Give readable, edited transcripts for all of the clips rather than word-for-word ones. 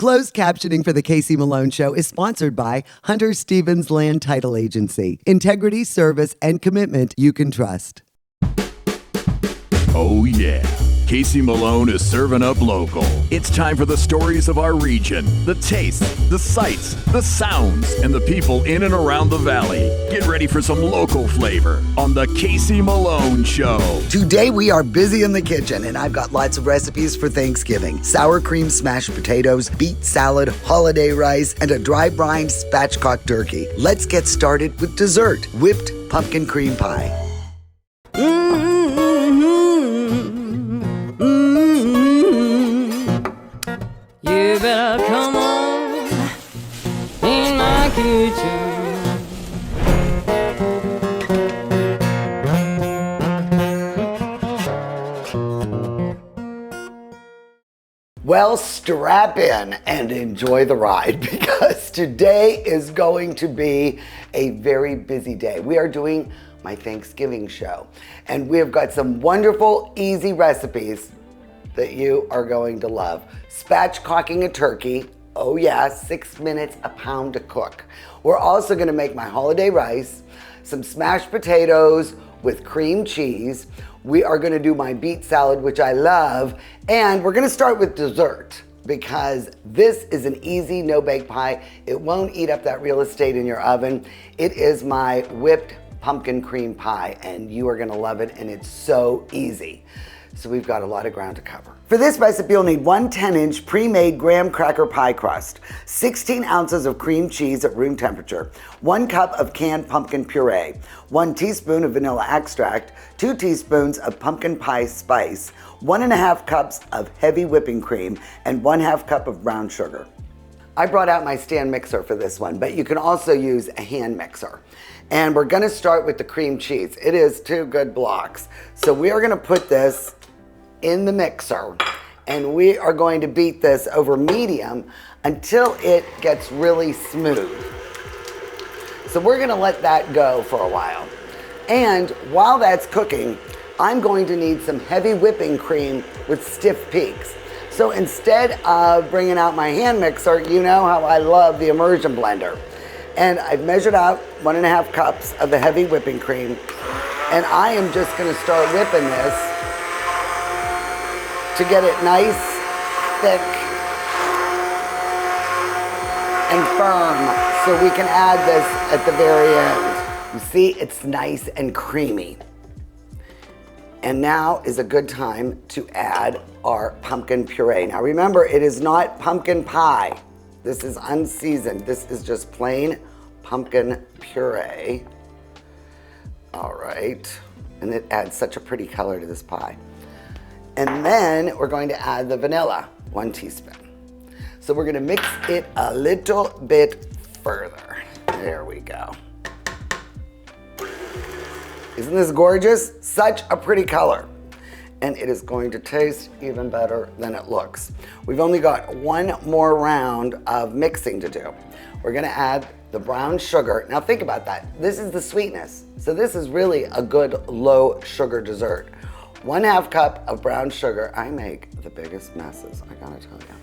Closed captioning for The Casey Malone Show is sponsored by Hunter Stevens Land Title Agency. Integrity, service, and commitment you can trust. Oh, yeah. Casey Malone is serving up local. It's time for the stories of our region, the tastes, the sights, the sounds, and the people in and around the valley. Get ready for some local flavor on The Casey Malone Show. Today we are busy in the kitchen, and I've got lots of recipes for Thanksgiving. Sour cream smashed potatoes, beet salad, holiday rice, and a dry brined spatchcock turkey. Let's get started with dessert, whipped pumpkin cream pie. You better come on in my kitchen. Well, strap in and enjoy the ride because today is going to be a very busy day. We are doing my Thanksgiving show, and we have got some wonderful, easy recipes that you are going to love. Spatchcocking a turkey, oh yeah, 6 minutes a pound to cook. We're also gonna make my holiday rice, some smashed potatoes with cream cheese. We are gonna do my beet salad, which I love, and we're gonna start with dessert because this is an easy no-bake pie. It won't eat up that real estate in your oven. It is my whipped pumpkin cream pie, and you are gonna love it, and it's so easy. So we've got a lot of ground to cover. For this recipe, you'll need 1 10-inch pre-made graham cracker pie crust, 16 ounces of cream cheese at room temperature, 1 cup of canned pumpkin puree, 1 teaspoon of vanilla extract, 2 teaspoons of pumpkin pie spice, 1.5 cups of heavy whipping cream, and 1/2 cup of brown sugar. I brought out my stand mixer for this one, but you can also use a hand mixer. And we're gonna start with the cream cheese. It is 2 good blocks. So we are gonna put this in the mixer, and we are going to beat this over medium until it gets really smooth. So we're gonna let that go for a while. And while that's cooking, I'm going to need some heavy whipping cream with stiff peaks. So instead of bringing out my hand mixer, you know how I love the immersion blender. And I've measured out 1.5 cups of the heavy whipping cream, and I am just gonna start whipping this to get it nice, thick, and firm so we can add this at the very end. You see, it's nice and creamy. And now is a good time to add our pumpkin puree. Now remember, it is not pumpkin pie. This is unseasoned. This is just plain pumpkin puree. All right, and it adds such a pretty color to this pie. And then we're going to add the vanilla, 1 teaspoon. So we're gonna mix it a little bit further. There we go. Isn't this gorgeous? Such a pretty color. And it is going to taste even better than it looks. We've only got 1 more round of mixing to do. We're gonna add the brown sugar. Now think about that. This is the sweetness. So this is really a good low sugar dessert. 1/2 cup of brown sugar. I make the biggest messes, I gotta tell you.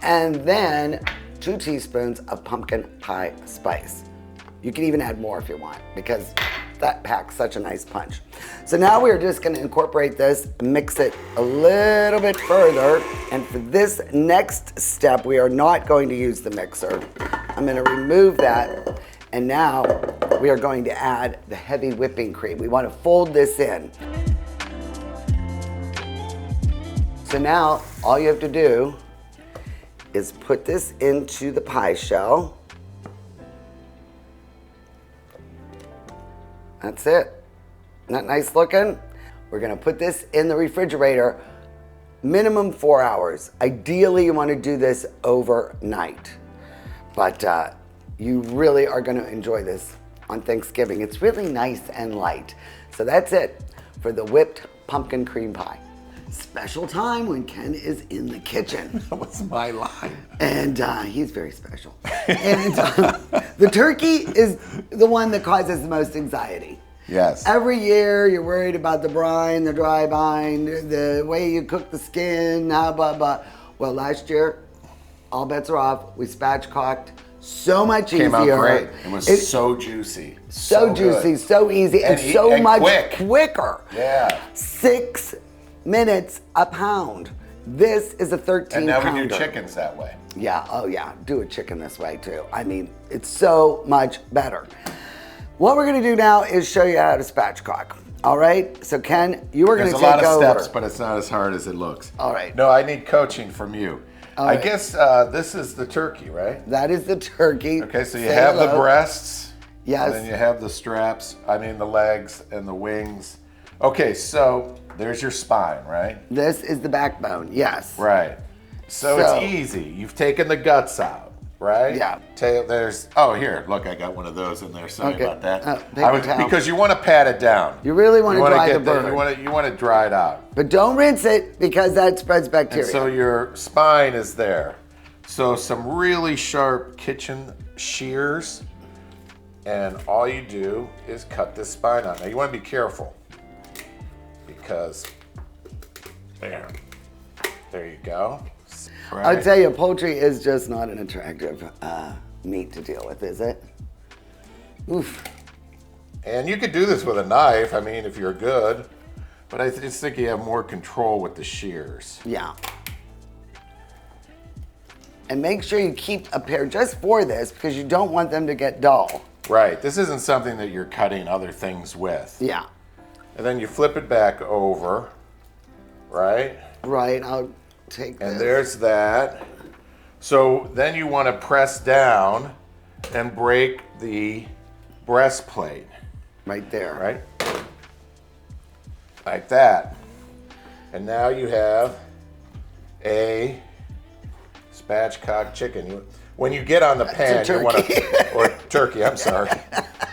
And then 2 teaspoons of pumpkin pie spice. You can even add more if you want because that packs such a nice punch. So now we're just gonna incorporate this, mix it a little bit further. And for this next step, we are not going to use the mixer. I'm gonna remove that. And now we are going to add the heavy whipping cream. We wanna fold this in. So now all you have to do is put this into the pie shell. That's it. Isn't that nice looking? We're gonna put this in the refrigerator, minimum 4 hours. Ideally, you wanna do this overnight. But you really are gonna enjoy this on Thanksgiving. It's really nice and light. So that's it for the whipped pumpkin cream pie. Special time when Ken is in the kitchen. That was my line. And he's very special. And the turkey is the one that causes the most anxiety. Yes. Every year you're worried about the brine, the dry brine, the way you cook the skin, blah, blah, blah. Well, last year all bets are off. We spatchcocked. So much easier. Came out great. It was so juicy. So juicy, good. so easy, and so much quicker. Yeah. 6 minutes a pound. This is a 13 And now pounder. we do chickens that way. Yeah, oh yeah, do a chicken this way too. I mean, it's so much better. What we're gonna do now is show you how to spatchcock. All right, so Ken, you are gonna take over. There's a lot of steps, but it's not as hard as it looks. All right. No, I need coaching from you. I guess this is the turkey, right? That is the turkey. Okay, so you have the breasts. Yes. And then you have the straps, the legs and the wings. Okay, so there's your spine, right? This is the backbone, yes. Right. So it's easy. You've taken the guts out, right? Yeah. Here, look, I got one of those in there. Sorry about that. Paper towel. Because you want to pat it down. You really want to dry the bird. You want to dry it out. But don't rinse it because that spreads bacteria. And so your spine is there. So some really sharp kitchen shears, and all you do is cut this spine out. Now you want to be careful because there you go. Right. I'll tell you, poultry is just not an attractive meat to deal with, is it? Oof. And you could do this with a knife, if you're good, but I just think you have more control with the shears. Yeah. And make sure you keep a pair just for this because you don't want them to get dull. Right, this isn't something that you're cutting other things with. Yeah. And then you flip it back over, right? Right, I'll take this. And there's that. So then you want to press down and break the breastplate. Right there. Right? Like that. And now you have a spatchcock chicken. When you get on the pan, you want to, or turkey, I'm sorry.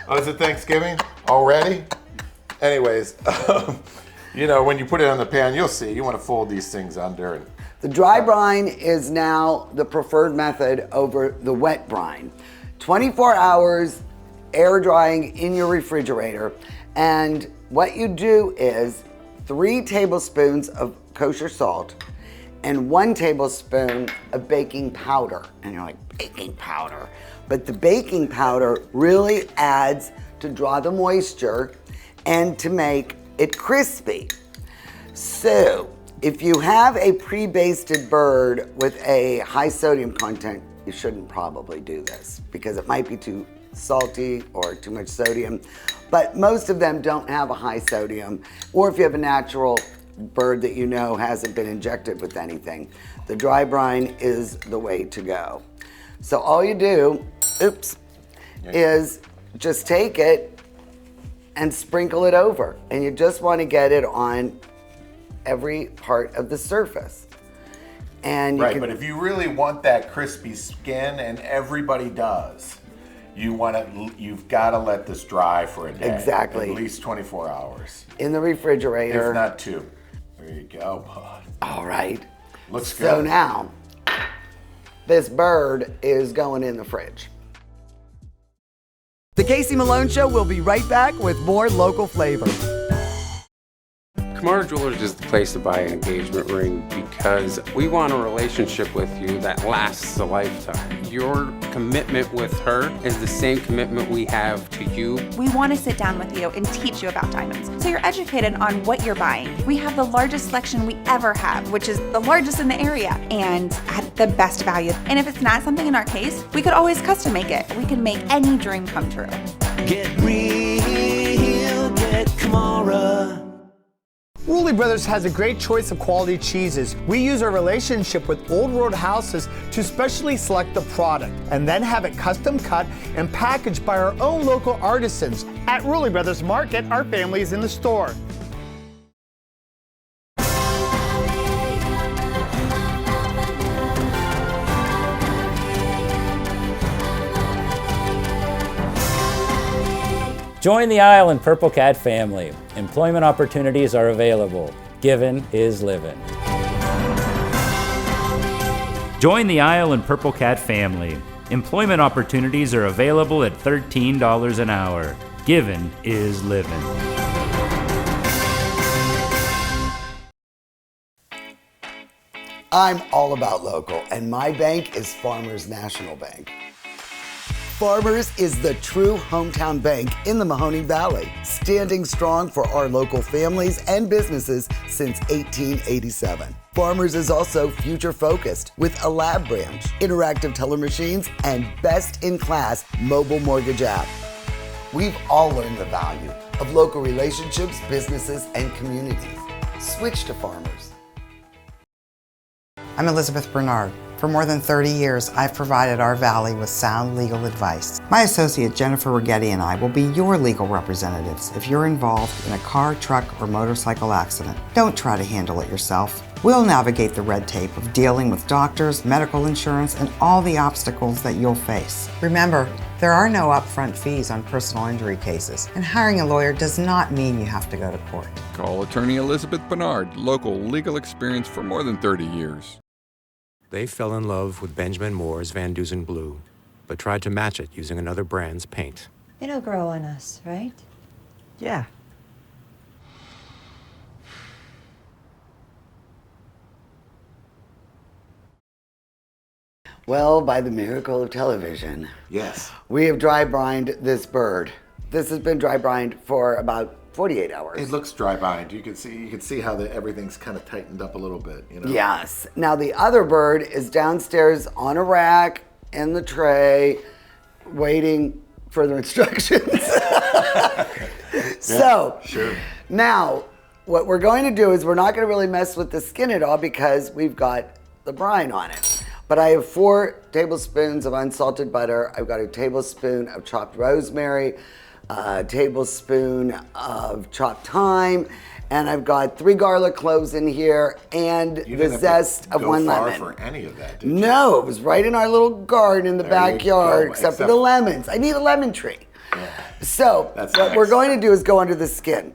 Oh, is it Thanksgiving already? Anyways, when you put it on the pan, you'll see, you want to fold these things under. And the dry brine is now the preferred method over the wet brine. 24 hours air drying in your refrigerator. And what you do is 3 tablespoons of kosher salt and 1 tablespoon of baking powder. And you're like, baking powder? But the baking powder really adds to draw the moisture and to make it crispy. So if you have a pre-basted bird with a high sodium content, you shouldn't probably do this because it might be too salty or too much sodium. But most of them don't have a high sodium, or if you have a natural bird that you know hasn't been injected with anything, the dry brine is the way to go. So all you do, is just take it and sprinkle it over. And you just want to get it on every part of the surface. And you but if you really want that crispy skin, and everybody does, you've got to let this dry for a day. Exactly. At least 24 hours. In the refrigerator. If not 2. There you go, bud. All right. Looks good. So now, this bird is going in the fridge. The Casey Malone Show will be right back with more local flavor. Kamara Jewelers is the place to buy an engagement ring because we want a relationship with you that lasts a lifetime. Your commitment with her is the same commitment we have to you. We want to sit down with you and teach you about diamonds so you're educated on what you're buying. We have the largest selection we ever have, which is the largest in the area, and at the best value. And if it's not something in our case, we could always custom make it. We can make any dream come true. Get real, get Kamara. Rulli Brothers has a great choice of quality cheeses. We use our relationship with Old Road Houses to specially select the product and then have it custom cut and packaged by our own local artisans. At Rulli Brothers Market, our family is in the store. Join the Isle Purple Cat family. Employment opportunities are available. Given is living. Join the Isle Purple Cat family. Employment opportunities are available at $13 an hour. Given is living. I'm all about local, and my bank is Farmers National Bank. Farmers is the true hometown bank in the Mahoning Valley, standing strong for our local families and businesses since 1887. Farmers is also future-focused with a lab branch, interactive teller machines, and best-in-class mobile mortgage app. We've all learned the value of local relationships, businesses, and communities. Switch to Farmers. I'm Elizabeth Bernard. For more than 30 years, I've provided our Valley with sound legal advice. My associate Jennifer Rigetti and I will be your legal representatives if you're involved in a car, truck, or motorcycle accident. Don't try to handle it yourself. We'll navigate the red tape of dealing with doctors, medical insurance, and all the obstacles that you'll face. Remember, there are no upfront fees on personal injury cases, and hiring a lawyer does not mean you have to go to court. Call attorney Elizabeth Bernard, local legal experience for more than 30 years. They fell in love with Benjamin Moore's Van Dusen blue, but tried to match it using another brand's paint. It'll grow on us, right? Yeah. Well, by the miracle of television, Yes. we have dry brined this bird. This has been dry brined for about 48 hours. It looks dry brined. You can see how everything's kind of tightened up a little bit, you know. Yes. Now the other bird is downstairs on a rack in the tray, waiting further instructions. So, Sure. now what we're going to do is we're not going to really mess with the skin at all because we've got the brine on it. But I have 4 tablespoons of unsalted butter. I've got a tablespoon of chopped rosemary, a tablespoon of chopped thyme, and I've got 3 garlic cloves in here and You the didn't have zest to of go 1 far lemon. for any of that, did you? No, it was right in our little garden in the There you backyard, go, except for the lemons. I need a lemon tree. So That's what nice. we're going to do is go under the skin.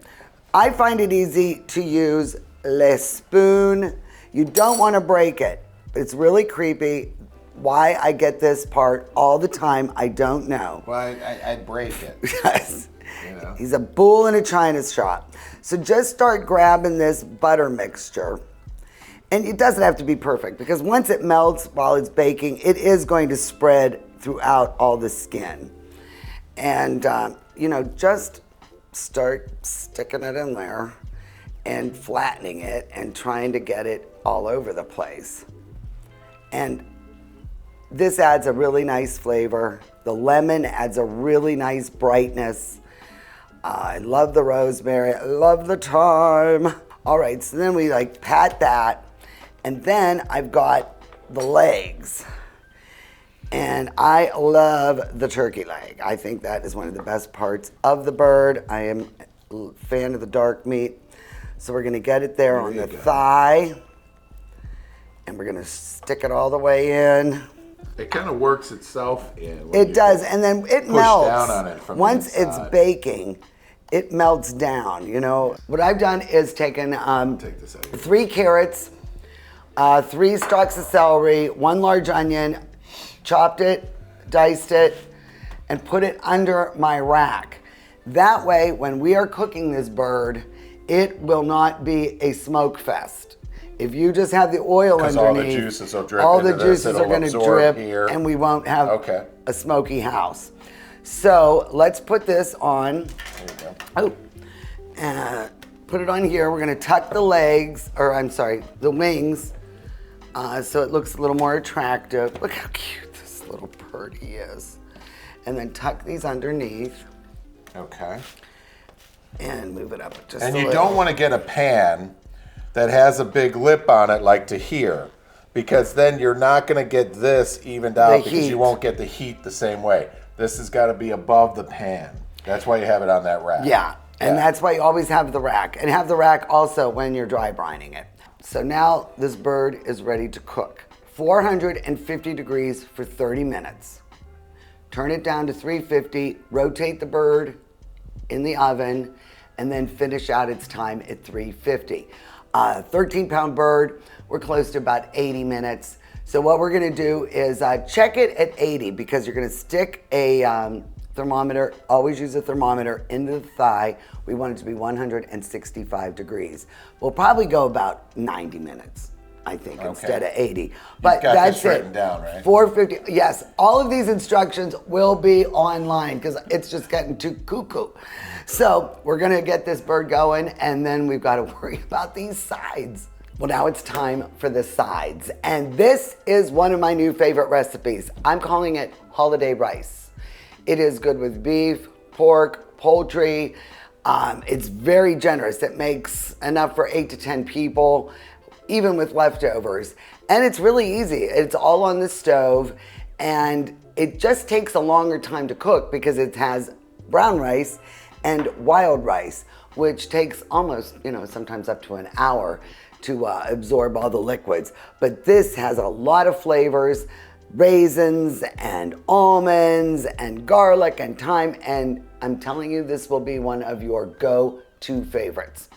I find it easy to use a spoon. You don't want to break it. It's really creepy. Why I get this part all the time, I don't know. Well, I'd break it. Yes. You know. He's a bull in a china shop. So just start grabbing this butter mixture. And it doesn't have to be perfect because once it melts while it's baking, it is going to spread throughout all the skin. And, you know, just start sticking it in there and flattening it and trying to get it all over the place. And this adds a really nice flavor. The lemon adds a really nice brightness. I love the rosemary, I love the thyme. All right, so then we like pat that, and then I've got the legs. And I love the turkey leg. I think that is one of the best parts of the bird. I am a fan of the dark meat. So we're gonna get it there on the thigh, and we're gonna stick it all the way in. It kind of works itself in. when It you does, and then it push melts. down on it from the Once it's inside. baking, it melts down, you know. What I've done is taken Take this out. 3 carrots, 3 stalks of celery, 1 large onion, chopped it, diced it, and put it under my rack. That way, when we are cooking this bird, it will not be a smoke fest. If you just have the oil 'Cause underneath, all the juices will drip all the into this, juices are it'll going to absorb drip, here. and we won't have Okay. a smoky house. So let's put this on. There you go. Put it on here. We're going to tuck the legs, or I'm sorry, the wings, so it looks a little more attractive. Look how cute this little birdie is. And then tuck these underneath Okay. and move it up just And a you little. don't want to get a pan that has a big lip on it like to here, because then you're not going to get this evened out The because heat. you won't get the heat the same way. This has got to be above the pan. That's why you have it on that rack. Yeah, and that's why you always have the rack. And have the rack also when you're dry brining it. So now this bird is ready to cook. 450 degrees for 30 minutes. Turn it down to 350, rotate the bird in the oven, and then finish out its time at 350. 13-pound bird, we're close to about 80 minutes. So what we're gonna do is check it at 80 because you're gonna stick a thermometer, always use a thermometer into the thigh. We want it to be 165 degrees. We'll probably go about 90 minutes. I think, Okay. instead of 80. But got that's this written it. down, right? $4.50. Yes, all of these instructions will be online because it's just getting too cuckoo. So we're gonna get this bird going, and then we've got to worry about these sides. Well, now it's time for the sides, and this is one of my new favorite recipes. I'm calling it holiday rice. It is good with beef, pork, poultry. It's very generous. It makes enough for 8 to 10 people, even with leftovers. And it's really easy. It's all on the stove, and it just takes a longer time to cook because it has brown rice and wild rice, which takes almost, sometimes up to an hour to absorb all the liquids. But this has a lot of flavors, raisins and almonds and garlic and thyme, and I'm telling you, this will be one of your go-to favorites.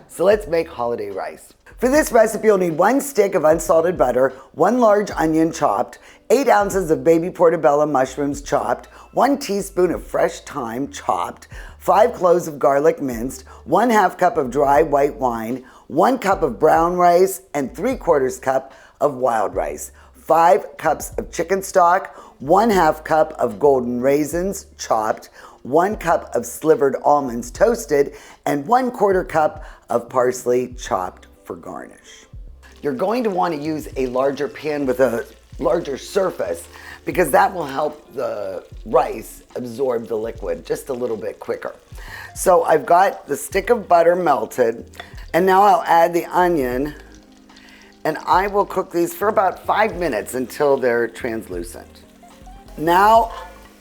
So let's make holiday rice. For this recipe, you'll need 1 stick of unsalted butter, 1 large onion chopped, 8 ounces of baby portobello mushrooms chopped, 1 teaspoon of fresh thyme chopped, 5 cloves of garlic minced, 1/2 cup of dry white wine, 1 cup of brown rice, and 3/4 cup of wild rice, 5 cups of chicken stock, 1/2 cup of golden raisins chopped, 1 cup of slivered almonds toasted, and 1/4 cup of parsley chopped for garnish. You're going to want to use a larger pan with a larger surface because that will help the rice absorb the liquid just a little bit quicker. So I've got the stick of butter melted, and now I'll add the onion, and I will cook these for about 5 minutes until they're translucent. Now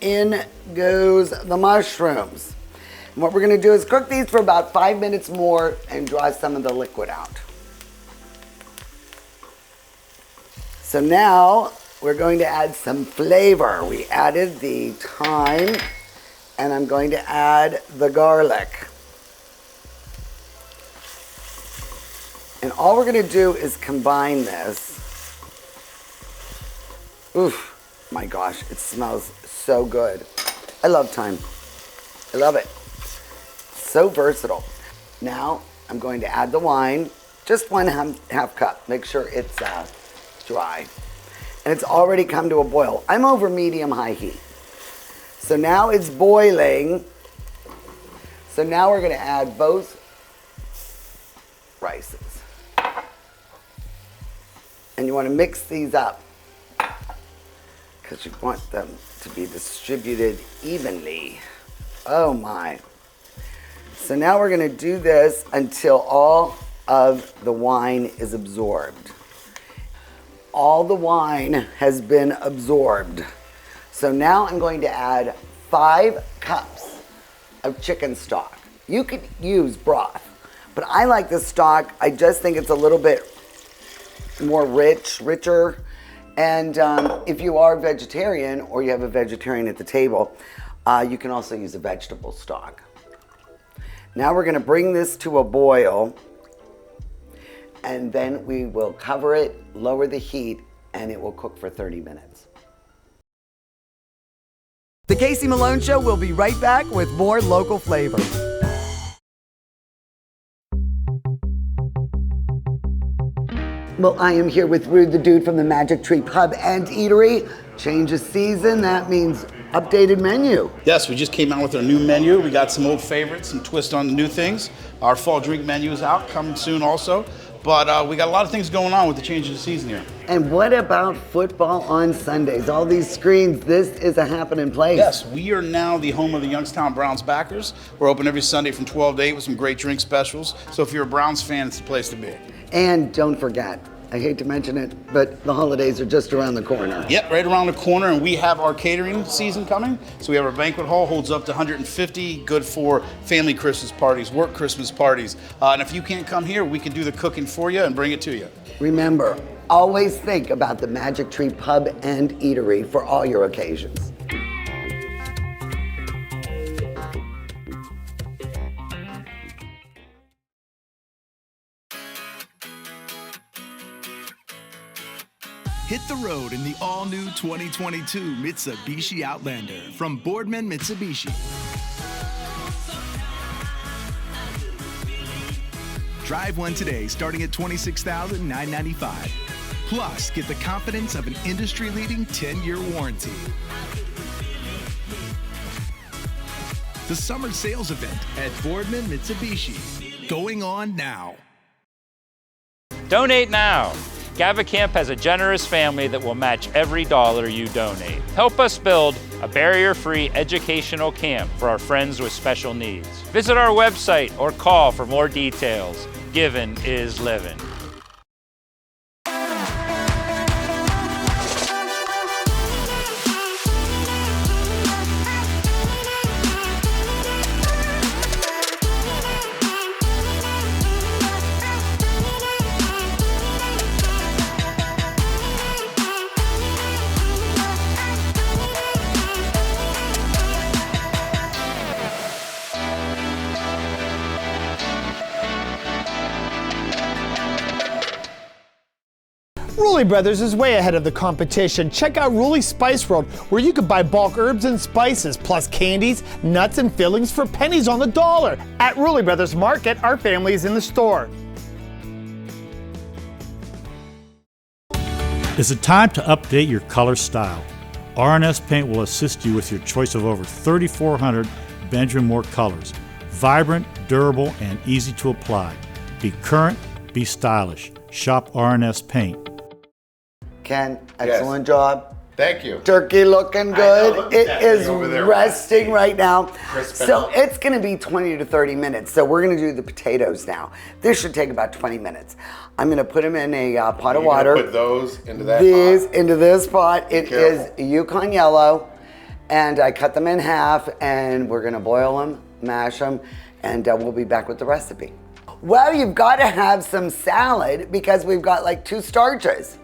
in goes the mushrooms. And what we're gonna do is cook these for about 5 minutes more and draw some of the liquid out. So now we're going to add some flavor. We added the thyme, and I'm going to add the garlic. And all we're gonna do is combine this. Oof, my gosh, it smells so good. I love thyme. I love it. So versatile. Now I'm going to add the wine, just 1/2 cup. Make sure it's dry. And it's already come to a boil. I'm over medium-high heat. So now it's boiling. So now we're gonna add both rices. And you wanna mix these up because you want them to be distributed evenly. Oh my. So now we're gonna do this until all of the wine is absorbed. All the wine has been absorbed. So now I'm going to add 5 cups of chicken stock. You could use broth, but I like the stock. I just think it's a little bit more richer. And if you are vegetarian or you have a vegetarian at the table, you can also use a vegetable stock. Now we're gonna bring this to a boil, and then we will cover it, lower the heat, and it will cook for 30 minutes. The Casey Malone Show will be right back with more local flavor. Well, I am here with Rude the Dude from the Magic Tree Pub and Eatery. Change of season, that means updated menu. Yes, we just came out with our new menu. We got some old favorites, some twist on the new things. Our fall drink menu is out, coming soon also. But we got a lot of things going on with the change of the season here. And what about football on Sundays? All these screens, this is a happening place. Yes, we are now the home of the Youngstown Browns backers. We're open every Sunday from 12 to 8 with some great drink specials. So if you're a Browns fan, it's the place to be. And don't forget, I hate to mention it, but the holidays are just around the corner. Yep, right around the corner, and we have our catering season coming. So we have our banquet hall, holds up to 150, good for family Christmas parties, work Christmas parties. And if you can't come here, we can do the cooking for you and bring it to you. Remember, always think about the Magic Tree Pub and Eatery for all your occasions. Hit the road in the all-new 2022 Mitsubishi Outlander from Boardman Mitsubishi. Drive one today starting at $26,995. Plus, get the confidence of an industry-leading 10-year warranty. The summer sales event at Boardman Mitsubishi. Going on now. Donate now. GavaCamp has a generous family that will match every dollar you donate. Help us build a barrier-free educational camp for our friends with special needs. Visit our website or call for more details. Giving is living. Rulli Brothers is way ahead of the competition. Check out Rulli Spice World, where you can buy bulk herbs and spices, plus candies, nuts, and fillings for pennies on the dollar. At Rulli Brothers Market, our family is in the store. Is it time to update your color style? RNS Paint will assist you with your choice of over 3,400 Benjamin Moore colors. Vibrant, durable, and easy to apply. Be current, be stylish. Shop RNS Paint. Ken, excellent job. Thank you. Turkey looking good. Look at It that is thing over there. resting right now. Crispin So up. it's going to be 20 to 30 minutes. So we're going to do the potatoes now. This should take about 20 minutes. I'm going to put them in a pot of You're gonna water. Put those into that These pot. into this pot. It is Careful. Yukon Yellow, and I cut them in half, and we're going to boil them, mash them, and we'll be back with the recipe. Well, you've got to have some salad because we've got like 2 starches.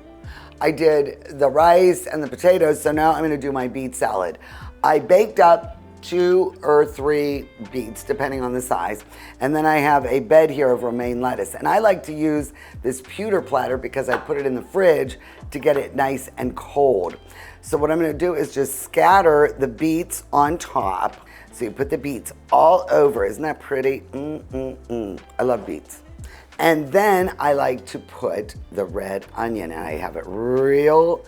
I did the rice and the potatoes, so now I'm going to do my beet salad. I baked up 2 or 3 beets, depending on the size, and then I have a bed here of romaine lettuce. And I like to use this pewter platter because I put it in the fridge to get it nice and cold. So what I'm going to do is just scatter the beets on top. So you put the beets all over. Isn't that pretty? I love beets. And then I like to put the red onion, and I have it real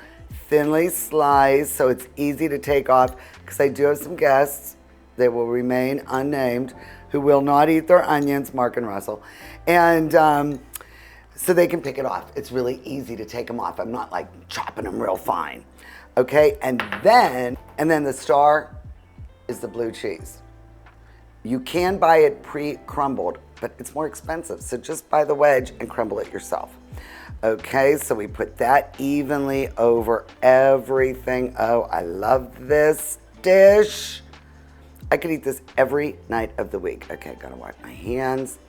thinly sliced so it's easy to take off because I do have some guests, they will remain unnamed, who will not eat their onions, Mark and Russell. And so they can pick it off. It's really easy to take them off. I'm not like chopping them real fine. Okay, and then the star is the blue cheese. You can buy it pre-crumbled, but it's more expensive. So just buy the wedge and crumble it yourself. Okay, so we put that evenly over everything. Oh, I love this dish. I could eat this every night of the week. Okay, gotta wipe my hands.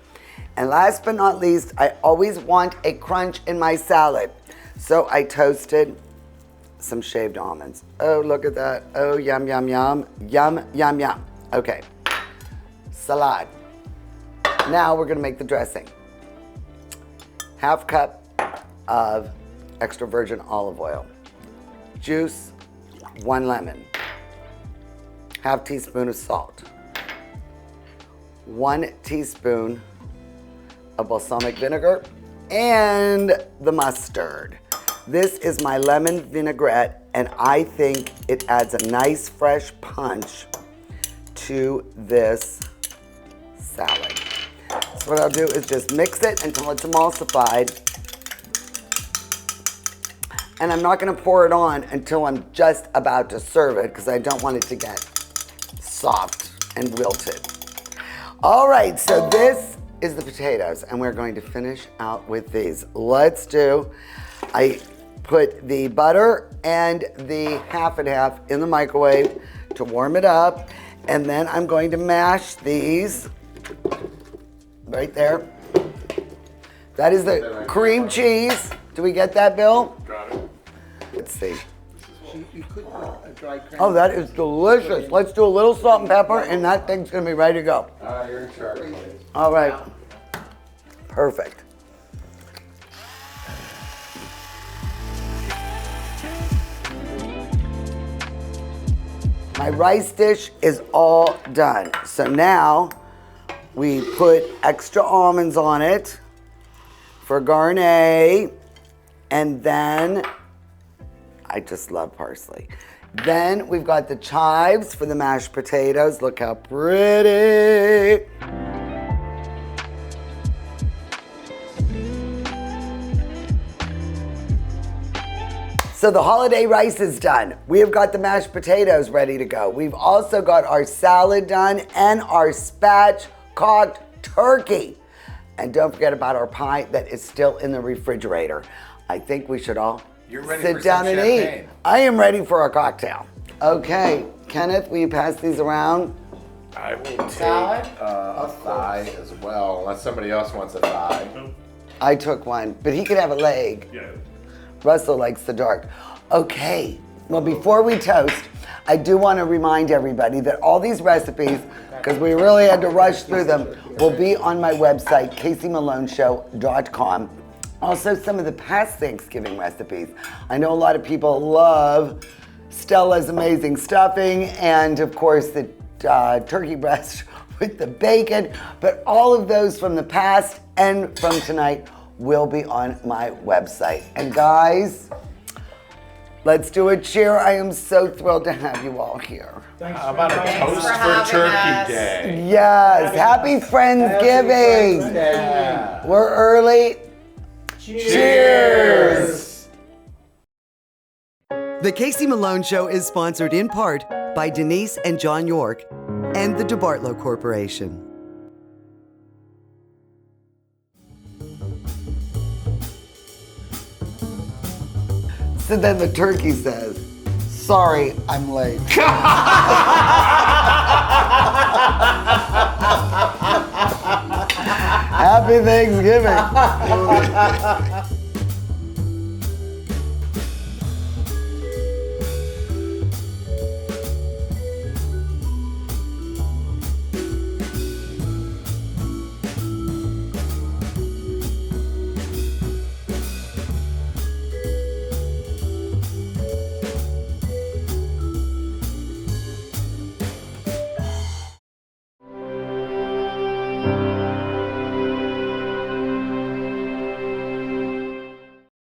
And last but not least, I always want a crunch in my salad. So I toasted some shaved almonds. Oh, look at that. Oh, yum, yum, yum. Yum, yum, yum. Okay, salad. Now we're gonna make the dressing. Half cup of extra virgin olive oil. Juice, 1 lemon. Half teaspoon of salt. 1 teaspoon of balsamic vinegar and the mustard. This is my lemon vinaigrette, and I think it adds a nice fresh punch to this salad. So what I'll do is just mix it until it's emulsified. And I'm not gonna pour it on until I'm just about to serve it because I don't want it to get soft and wilted. All right, so this is the potatoes, and we're going to finish out with these. Let's do, I put the butter and the half and half in the microwave to warm it up, and then I'm going to mash these right there. That is the cream cheese. Do we get that, Bill? Got it. Let's see. You could put a dry cranberry. Oh, that is delicious. Let's do a little salt and pepper, and that thing's gonna be ready to go. You're in charge, buddy. All right. Perfect. My rice dish is all done. So now we put extra almonds on it. for garnier. And then, I just love parsley. Then we've got the chives for the mashed potatoes. Look how pretty. So the holiday rice is done. We have got the mashed potatoes ready to go. We've also got our salad done and our spatchcocked turkey. And don't forget about our pie that is still in the refrigerator. I think we should all sit down and eat. I am ready for a cocktail. Okay, Kenneth, will you pass these around? I will take a thigh as well, unless somebody else wants a thigh. I took one, but he could have a leg. Yeah. Russell likes the dark. Okay, well, before we toast, I do want to remind everybody that all these recipes, because we really had to rush through them, will be on my website, caseymalonshow.com. Also, some of the past Thanksgiving recipes. I know a lot of people love Stella's amazing stuffing and, of course, the turkey breast with the bacon, but all of those from the past and from tonight will be on my website. And guys, let's do a cheer. I am so thrilled to have you all here. How about a toast for Turkey Day? Yes, happy Friendsgiving. Yeah. We're early. Cheers. The Casey Malone Show is sponsored in part by Denise and John York and the DeBartolo Corporation. So then the turkey says, "Sorry, I'm late." Happy Thanksgiving.